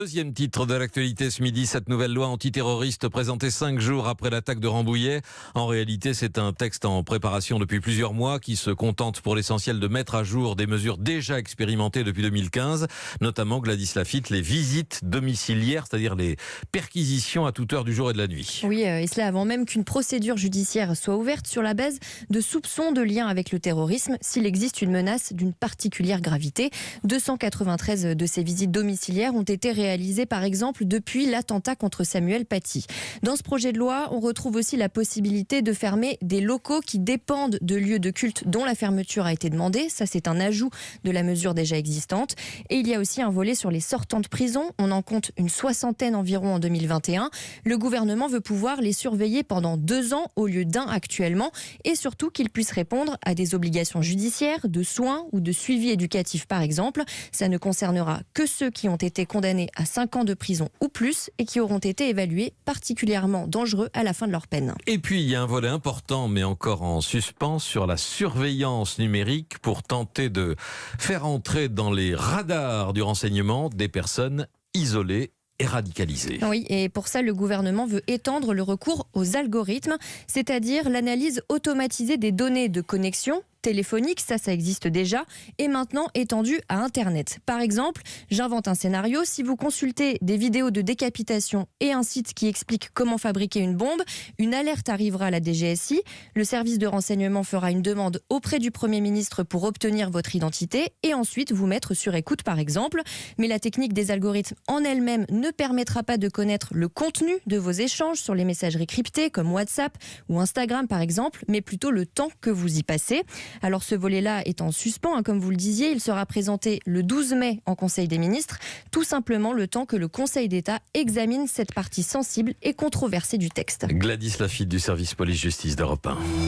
Deuxième titre de l'actualité ce midi, cette nouvelle loi antiterroriste présentée 5 jours après l'attaque de Rambouillet. En réalité, c'est un texte en préparation depuis plusieurs mois qui se contente pour l'essentiel de mettre à jour des mesures déjà expérimentées depuis 2015, notamment, Gladys Lafitte, les visites domiciliaires, c'est-à-dire les perquisitions à toute heure du jour et de la nuit. Oui, et cela avant même qu'une procédure judiciaire soit ouverte sur la base de soupçons de lien avec le terrorisme, s'il existe une menace d'une particulière gravité. 293 de ces visites domiciliaires ont été réalisées par exemple depuis l'attentat contre Samuel Paty. Dans ce projet de loi, on retrouve aussi la possibilité de fermer des locaux qui dépendent de lieux de culte dont la fermeture a été demandée. Ça, c'est un ajout de la mesure déjà existante. Et il y a aussi un volet sur les sortants de prison. On en compte une soixantaine environ en 2021. Le gouvernement veut pouvoir les surveiller pendant 2 ans au lieu d'1 actuellement, et surtout qu'ils puissent répondre à des obligations judiciaires, de soins ou de suivi éducatif par exemple. Ça ne concernera que ceux qui ont été condamnés à 5 ans de prison ou plus et qui auront été évalués particulièrement dangereux à la fin de leur peine. Et puis, il y a un volet important, mais encore en suspens, sur la surveillance numérique pour tenter de faire entrer dans les radars du renseignement des personnes isolées et radicalisées. Oui, et pour ça, le gouvernement veut étendre le recours aux algorithmes, c'est-à-dire l'analyse automatisée des données de connexion téléphonique, ça existe déjà, et maintenant étendu à Internet. Par exemple, j'invente un scénario, si vous consultez des vidéos de décapitation et un site qui explique comment fabriquer une bombe, une alerte arrivera à la DGSI, le service de renseignement fera une demande auprès du Premier ministre pour obtenir votre identité et ensuite vous mettre sur écoute par exemple. Mais la technique des algorithmes en elle-même ne permettra pas de connaître le contenu de vos échanges sur les messageries cryptées comme WhatsApp ou Instagram par exemple, mais plutôt le temps que vous y passez. Alors ce volet-là est en suspens, comme vous le disiez, il sera présenté le 12 mai en Conseil des ministres, tout simplement le temps que le Conseil d'État examine cette partie sensible et controversée du texte. Gladys Lafitte du service police-justice d'Europe 1.